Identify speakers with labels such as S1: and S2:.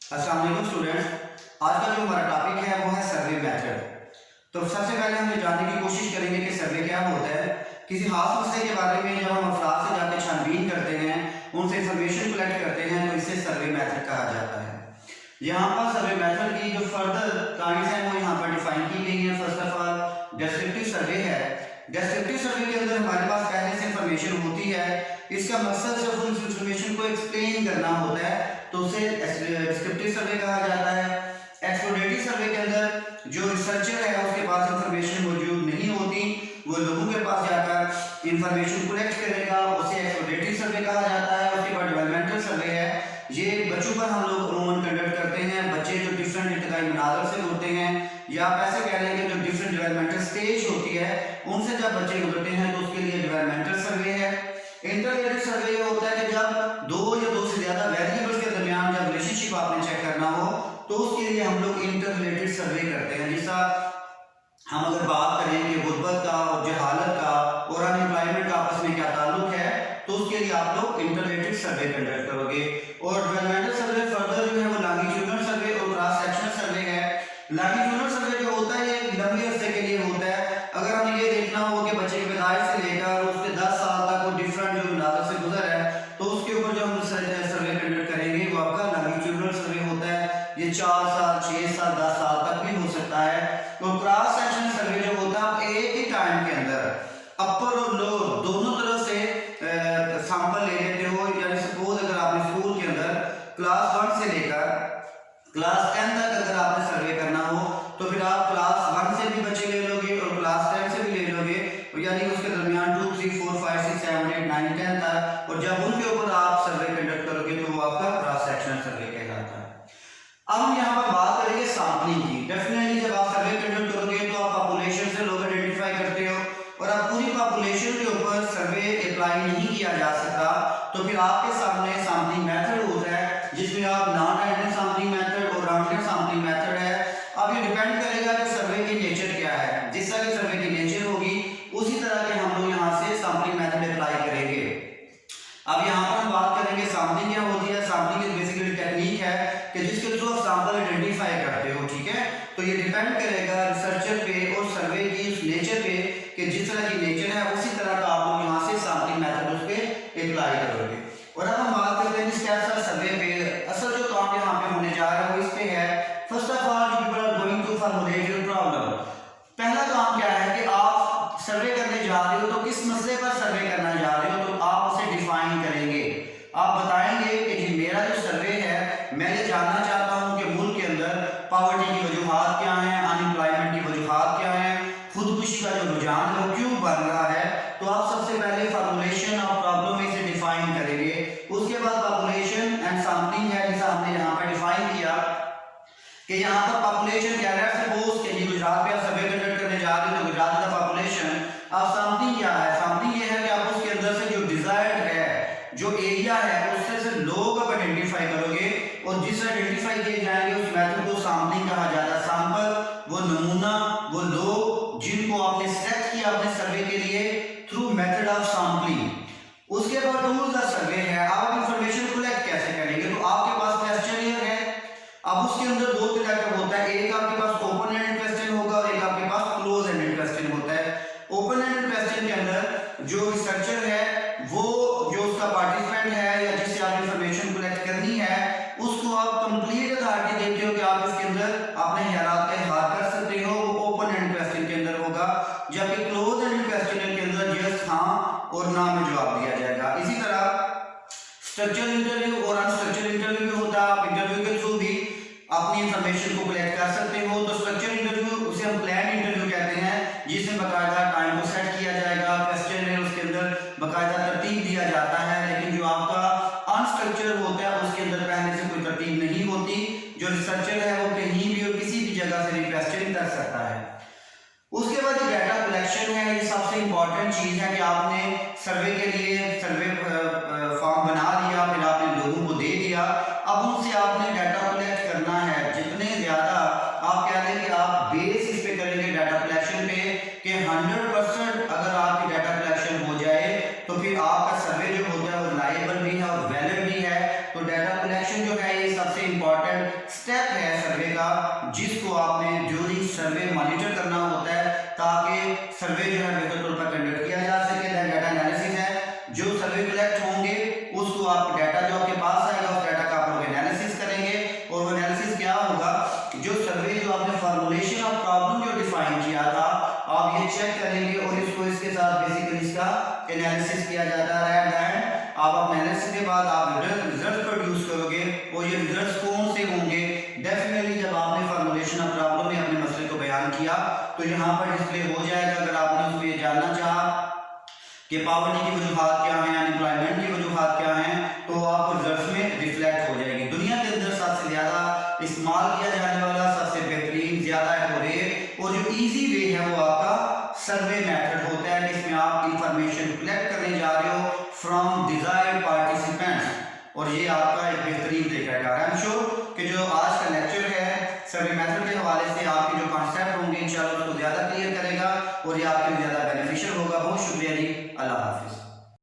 S1: अस्सलाम वालेकुम स्टूडेंट्स, आज का जो हमारा टॉपिक है वो है सर्वे मेथड। तो सबसे पहले हम ये जानने की कोशिश करेंगे कि सर्वे क्या होता है। किसी खास मसले के बारे में जब हम अफराद से जाकर छानबीन करते हैं, उनसे इंफॉर्मेशन कलेक्ट करते हैं, तो इसे सर्वे मेथड कहा जाता है। यहाँ पर सर्वे मेथड की जो फर्दर काइंड्स हैं वो यहाँ पर डिफाइन की गई है। फर्स्ट ऑफ ऑल डिस्क्रिप्टिव सर्वे है। डिस्क्रिप्टिव सर्वे के अंदर हमारे पास पहले से इंफॉर्मेशन होती है, इसका मकसद सिर्फ उस इंफॉर्मेशन को एक्सप्लेन करना होता है, तो उसे डिस्क्रिप्टिव सर्वे कहा जाता है। एक्सप्लोरेटरी सर्वे के अंदर जो रिसर्चर है उसके पास इंफॉर्मेशन मौजूद नहीं होती, वो लोगों के पास जाकर इंफॉर्मेशन कलेक्ट करेगा, उसे एक्सप्लोरेटरी सर्वे कहा जाता है। उसके बाद डेवलपमेंटल सर्वे है, ये बच्चों पर हम लोग अमूमन कंडक्ट करते हैं। बच्चे जो डिफरेंट इंतकाई मनाज़र से होते हैं, या आप ऐसे कह लें कि जो डिफरेंट डेवलपमेंटल स्टेज होती है उनसे जब बच्चे गुजरते हैं तो उसके लिए डेवलपमेंटल सर्वे है। इंटररिलेटेड सर्वे ये होता है कि जब दो या दो से ज्यादा वेरिएबल्स के दरमियान जब रिलेशनशिप आपने चेक करना हो तो उसके लिए हम लोग इंटररिलेटेड सर्वे करते हैं। जैसा हम अगर बात करें कि गुर्बत का और जहालत का और अनएम्प्लॉयमेंट का आपस में क्या ताल्लुक है, तो उसके लिए आप लोग इंटररिलेटेड सर्वे कंडक्ट करोगे। और डेवलपमेंटल सर्वे फर्दर जो है वो लॉन्गिट्यूडनल सर्वे और क्रॉस सेक्शनल सर्वे है। लॉन्गिट्यूडनल सर्वे जो होता है ये लंबे अरसे के लिए होता है। अगर हमें ये देखना हो कि बच्चे की पैदाइश से लेकर उसके 10 साल तक वो डिफरेंट जो मनाज़र से गुजर है, तो उसके ऊपर जो हम सर्वे कंडक्ट करेंगे वो आपका लॉन्गिट्यूडनल सर्वे होता है। ये 4 साल 6 साल 10 साल तक भी हो सकता है। तो क्रॉस सेक्शनल सर्वे जो होता है आप एक ही टाइम के अंदर अपर और लोअर दोनों तरफ से सैंपल ले लेते हो। यानी सपोज अगर आपने स्कूल के अंदर क्लास 1 से लेकर क्लास 10 तक अगर आपने सर्वे करना हो तो फिर आप क्लास 1 से भी बच्चे ले लोगे और क्लास 10 से भी ले लोगे, यानी उसके दरमियान 2 3 4 5 6 7 8 9 10 तक। और जब उनके ऊपर आप सर्वे कंडक्ट करोगे तो वो आपका क्रॉस सेक्शनल सर्वे कहलाता है। अब हम यहाँ पर बात करेंगे सैंपलिंग की। डेफिनेटली जब आप सर्वे कंडक्ट करोगे तो आप पॉपुलेशन से लोग आइडेंटिफाई करते हो, और आप पूरी पॉपुलेशन के ऊपर सर्वे अप्लाई नहीं किया जा सकता, तो फिर आपके सामने सैंपलिंग मेथड होता है जिसमें आप नॉन रैंडम सैंपलिंग मेथड और रैंडम सैंपलिंग मेथड है। अब ये डिपेंड करेगा कि सर्वे की नेचर क्या है। जिस तरह की सर्वे की नेचर होगी उसी तरह के हम लोग यहाँ से सैंपलिंग मेथड अप्लाई करेंगे। अब यहाँ पर हम बात करेंगे सैंपलिंग क्या होती है। सैंपलिंग एक बेसिकली टेक्निक है कि जिसके थ्रू आप सैंपल आइडेंटिफाई करते हो, ठीक है। तो ये डिपेंड करेगा रिसर्चर पे और सर्वे की उस नेचर पे कि जिस तरह की नेचर है उसी तरह का आप लोग यहाँ से सैंपलिंग मेथड उस पे अप्लाई करोगे। और अब हम बात करते हैं स्टेप्स ऑफ सर्वे पे। असल जो काम यहाँ पे होने जा रहा है वो इस पे है। First of all you people are going to formulate your problem. पहला काम क्या है कि आप सर्वे करने जा रहे हो तो किस मसले पर सर्वे करना जा रहे हो, तो आप उसे डिफाइन करेंगे। आप बताएंगे कि जी मेरा जो सर्वे है मैं ये जानना चाहता हूँ कि मुल्क के अंदर पॉवर्टी की वजूहात क्या हैं, अनएम्प्लॉयमेंट की वजूहात क्या हैं, खुदकुशी का जो रुझान है वो क्यों बन रहा है। तो आप सबसे पहले फॉर्मुलेशन ऑफ प्रॉब्लम इसे डिफाइन करेंगे। उसके बाद पॉपुलेशन एंड सैंपलिंग है, जैसा हमने यहाँ पर डिफाइन किया कि यहाँ पर पॉपुलेशन क्या है। सपोज कि गुजरात में आप सर्वे कंडक्ट करने जा रहे हो तो गुजरात का पॉपुलेशन। अब सैंपलिंग क्या है? सैंपलिंग ये है कि आप उसके अंदर से जो डिजायर्ड है, जो एरिया है, उससे से लोग आप आइडेंटिफाई करोगे, और जिससे आइडेंटिफाई किए जाएंगे उस मेथड को सैंपलिंग कहा जाता है। सैंपल वो नमूना, वो लोग जिनको आपने सेलेक्ट किया अपने सर्वे के लिए थ्रू मेथड ऑफ सैंपलिंग। उसके बाद टूल्स ऑफ सर्वे है। आप इंफॉर्मेशन कलेक्ट कैसे करेंगे, तो आपके पास क्वेश्चनियर है। अब उसके अंदर दो तरह का होता है, एक आपके पास ओपन एंडेड क्वेश्चन होगा और एक आपके पास क्लोज एंडेड क्वेश्चन होता है। ओपन एंडेड क्वेश्चन के अंदर जो रिसर्चर है वो जो उसका पार्टिसिपेंट है या जिससे आप इंफॉर्मेशन कलेक्ट करनी है उसको आप कंप्लीट अथॉरिटी देते हो कि आप इसके अंदर अपने ख्यालात का इजहार कर सकते हो, वो ओपन एंड क्वेश्चन के अंदर होगा। जबकि क्लोज एंड क्वेश्चन के अंदर यस हाँ और ना में जवाब दिया जाएगा। इसी तरह स्ट्रक्चर इंटरव्यू और अनस्ट्रक्चर इंटरव्यू भी होता है। आप इंटरव्यू के थ्रू भी अपनी इंफॉर्मेशन को कलेक्ट कर सकते हो। तो स्ट्रक्चर इंटरव्यू उसे हम प्लान इंटरव्यू कहते हैं, जिसमें बकायदा टाइम को सेट किया जाएगा, क्वेश्चन है उसके अंदर बकायदा तरतीब दिया जाता है। लेकिन जो आपका अनस्ट्रक्चर होता है उसके अंदर पहले से कोई तरतीब नहीं होती। जो रिसर्चर है वो कहीं भी और किसी भी जगह से क्वेश्चन कर सकता है। उसके बाद जो डाटा कलेक्शन है, ये सबसे इंपॉर्टेंट चीज है कि आपने सर्वे के लिए सर्वे फॉर्म बना लिया, फिर आपने लोगों को दे दिया। अब उनसे आपने डाटा कलेक्ट करना है। जितने ज्यादा आप कह रहे हैं कि आप बेस इस पे करेंगे डाटा कलेक्शन पे कि 100% अगर आपकी डाटा कलेक्शन हो जाए तो फिर आपका सर्वे जो होता है वो रिलायबल भी है और वैलिड भी है। तो डाटा कलेक्शन जो है ये सबसे इंपॉर्टेंट स्टेप है सर्वे का, जिसको आपने ड्यूरिंग सर्वे मॉनिटर करना होता है ताकि सर्वे जो है बेहतर तौर पर कंडक्ट किया जा सके। डाटा एनालिसिस है, जो सर्वे कलेक्ट होंगे उसको आप डाटा जो आपके पास आएगा उस डाटा का आप लोग एनालिसिस करेंगे। और वो एनालिसिस क्या होगा, जो सर्वे जो आपने फॉर्मुलेशन ऑफ प्रॉब्लम जो डिफाइन किया था आप ये चेक करेंगे और इसको इसके साथ बेसिकली इसका एनालिसिस किया जाता है। एंड आप एनालिसिस के बाद आप रिजल्ट प्रोड्यूस करोगे और ये रिजल्ट्स कौन से होंगे, डेफिनेटली जब आपने फॉर्मुलेशन ऑफ प्रॉब्लम में अपने मसले को बयान किया तो यहाँ पर डिस्प्ले हो जाएगा। अगर आपने उसमें ये जानना चाहा कि पॉवर्टी की वजूहात क्या हैं, अनएम्प्लॉयमेंट की वजूहात क्या हैं, तो आपको रिजल्ट्स में रिफ्लेक्ट हो जाएगी। दुनिया के अंदर सबसे ज़्यादा इस्तेमाल किया जाने वाला सबसे बेहतरीन ज़्यादा एक्यूरेट और जो इजी वे है वो आपका सर्वे मेथड होता है, जिसमें आप इंफॉर्मेशन कलेक्ट करने जा रहे हो फ्रॉम डिजायर्ड पार्टिसिपेंट्स, और ये आपका एक बेहतरीन तरीका है। आई एम श्योर कि जो आज का लेक्चर है सर्वे मेथड के हवाले से आपके जो कॉन्सेप्ट होंगे इंशाल्लाह उसको ज़्यादा क्लियर करेगा और ये आपके लिए ज़्यादा बेनिफिशियल होगा। बहुत शुक्रिया जी, अल्लाह हाफिज़।